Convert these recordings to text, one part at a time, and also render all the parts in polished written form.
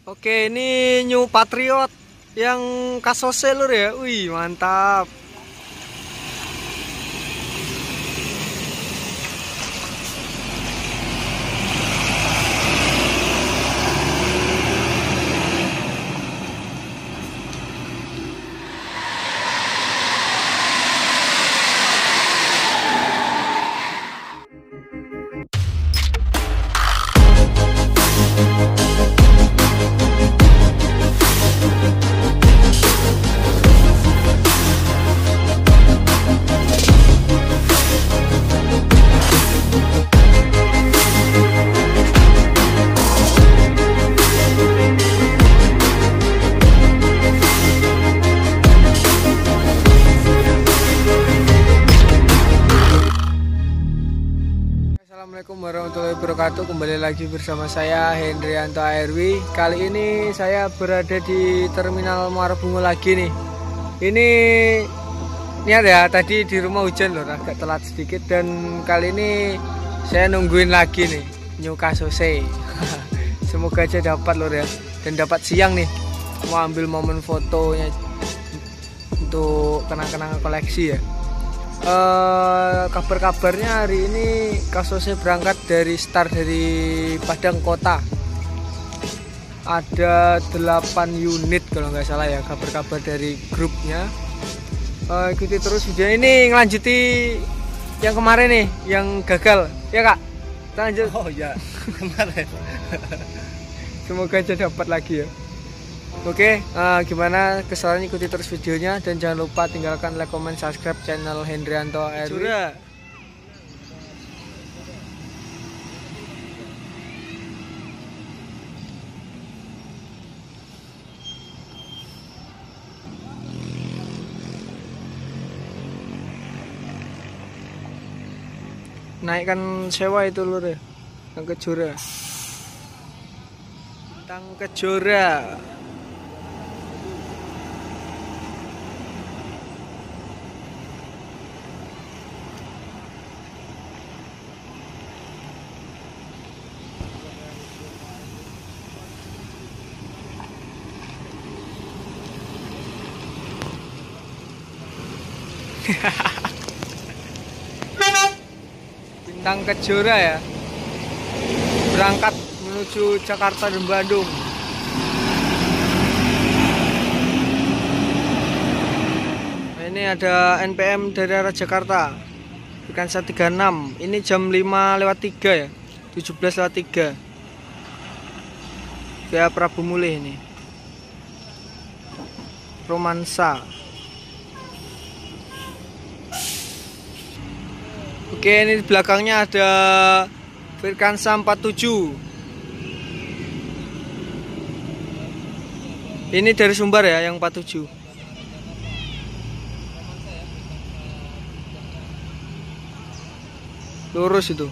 Oke, ini New Patriot yang kasose lur ya. Wih, mantap. Assalamualaikum warahmatullahi wabarakatuh. Kembali lagi bersama saya Hendrianto ARW. Kali ini saya berada di Terminal Muara Bungo lagi nih. Ini niat ya, tadi di rumah hujan loh, agak telat sedikit. Dan kali ini saya nungguin lagi nih New Kasose. Semoga aja dapat lor ya. Dan dapat siang nih. Mau ambil momen fotonya untuk kenang-kenangan koleksi ya. Kabar-kabarnya hari ini Kasose berangkat dari Padang Kota. Ada 8 unit kalau nggak salah ya, kabar-kabar dari grupnya. Ikuti terus video ini, ngelanjuti yang kemarin nih, yang gagal ya kak. Kita lanjut. Oh ya, kemarin. Semoga aja dapat lagi ya. Oke, gimana keseruannya, ikuti terus videonya dan jangan lupa tinggalkan like, comment, subscribe channel Hendrianto ARW. Naikkan sewa itu lur ya, yang Kejora. Bintang Kejora. Bintang Kejora ya, berangkat menuju Jakarta dan Bandung. Nah, ini ada NPM dari arah Jakarta, Frekansa 36. Ini jam 5:03 ya, 17:03 via Prabu Mulih ini. Romansa. Oke, ini di belakangnya ada Frekansa 47. Ini dari Sumbar ya, yang 47. Lurus itu.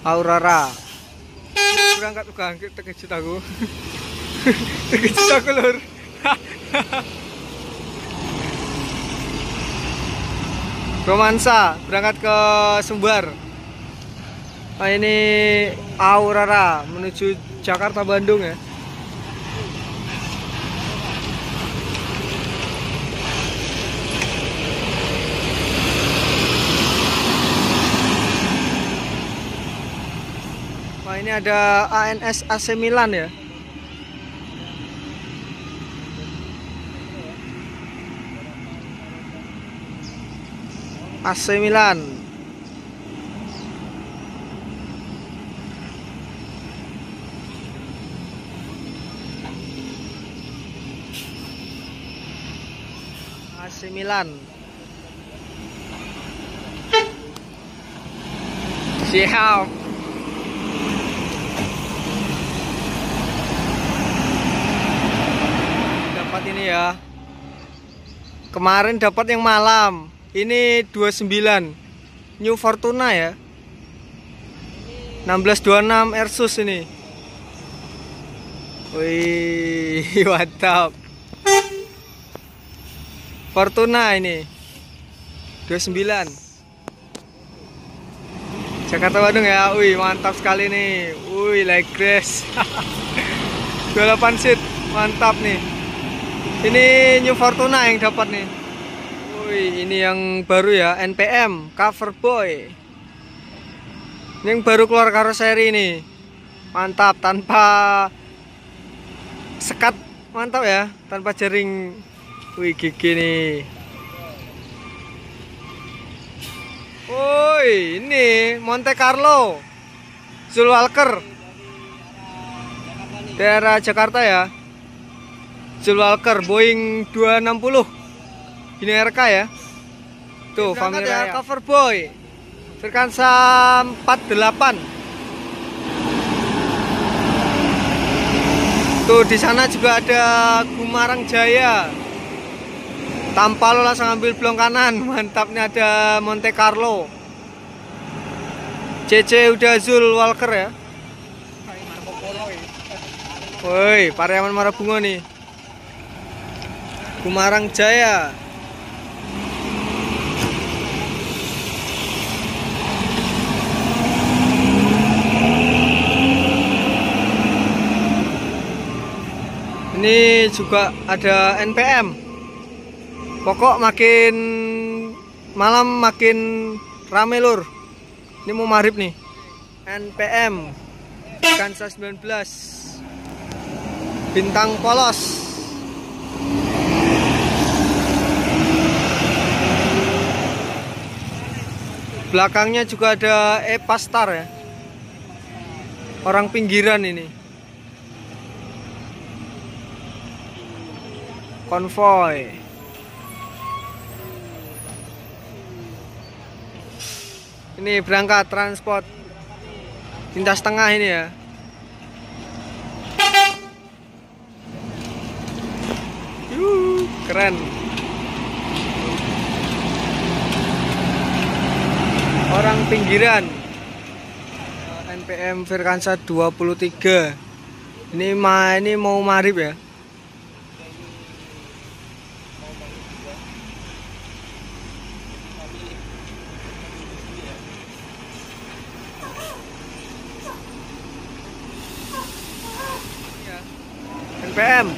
Aurora berangkat juga, terkejut aku. Terkejut aku lur. Romansa berangkat ke Sumbar. Nah, ini Aurora menuju Jakarta Bandung ya. Wah, ini ada ANS AC Milan ya. AC Milan. AC Milan. Siap. Dapat ini ya. Kemarin dapat yang malam. Ini 29 New Fortuna ya. 1626 Airsus ini. Wih, mantap. Fortuna ini 29 Jakarta Bandung ya. Wih, mantap sekali nih. Wih, like grace. 28 seat, mantap nih. Ini New Fortuna yang dapat nih. Wih, ini yang baru ya, NPM Cover Boy. Ini yang baru keluar karoseri ini. Mantap, tanpa sekat, mantap ya, tanpa jaring. Wih, gigi nih. Woi, ini Monte Carlo Zul Walker daerah Jakarta ya. Zul Walker Boeing 260 ini RK ya. Tuh family ya, Cover Boy Firkansa 48. Tuh di sana juga ada Gumarang Jaya. Tanpa lo langsung ambil blong kanan. Mantapnya ada Monte Carlo CC udah Zul Walker ya. Woi, Pariaman Marabungo nih. Gumarang Jaya. Ini juga ada NPM. Pokok makin malam makin rame lur. Ini mau maghrib nih. NPM Kansa 19 bintang polos. Belakangnya juga ada Epastar ya. Orang pinggiran ini. Konvoy. Ini berangkat transport lintas tengah ini ya. Keren. Orang pinggiran. NPM Firkansa 23. Ini mau maghrib ya. NPM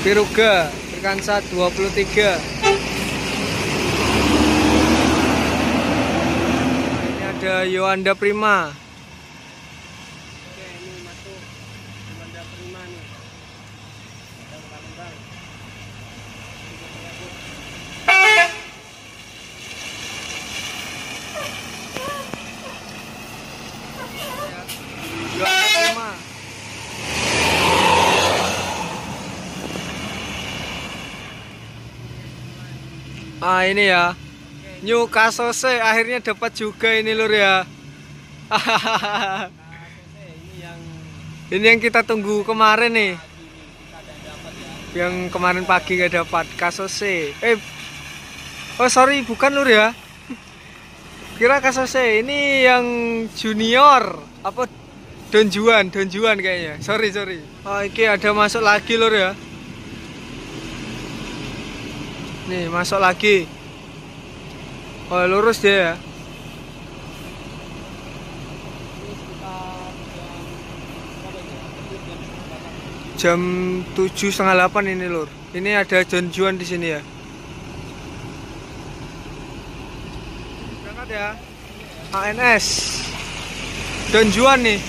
Piruga Firkansa 23. Ini ada Yoanda Prima. Oke, ini masuk Yoanda Prima nih. Yoanda Prima. Ah, ini ya, New Kasose akhirnya dapat juga ini lur ya. Ini yang kita tunggu kemarin nih. Yang kemarin pagi gak dapat Kasose. Oh sorry, bukan lur ya. Kira Kasose ini yang junior apa Don Juan kayaknya. Sorry. Oh, ini ada masuk lagi lur ya. Nih masuk lagi. Oh lurus dia ya. Jam 7:30 ini lur. Ini ada Don Juan di sini ya. Berangkat ya. ANS Don Juan nih.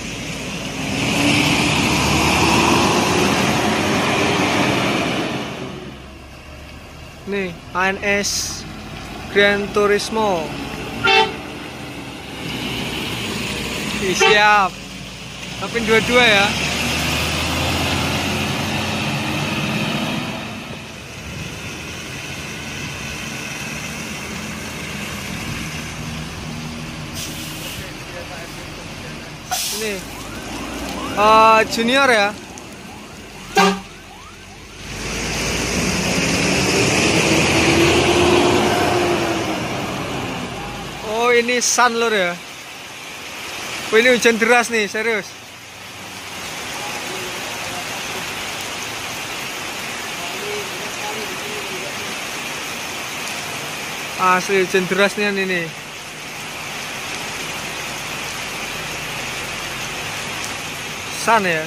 Nih, ANS Gran Turismo. Siap. Tapi dua-dua ya. Ini junior ya. Oh ini Sun lur ya. Wah, ini hujan deras nih, serius. Asli hujan deras nih ini. San ya.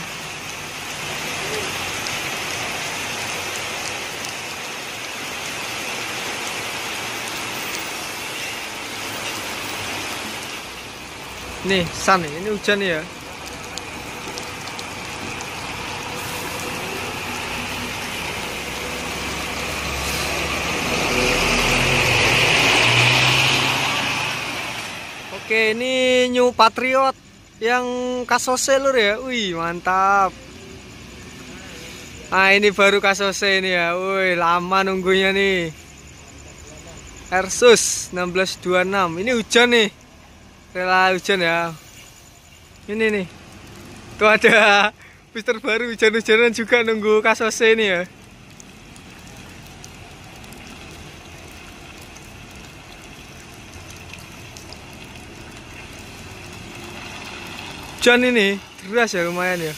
Nih, san nih, ini hujan nih ya. Oke, ini New Patriot yang Kasose lur ya. Wih, mantap. Nah, ini baru Kasose ini ya. Wih, lama nunggunya nih. Airsus 1626. Ini hujan nih. Rela hujan ya. Ini nih. Tuh ada booster baru hujan-hujanan juga nunggu Kasose ini ya. Hujan ini deras ya, lumayan ya.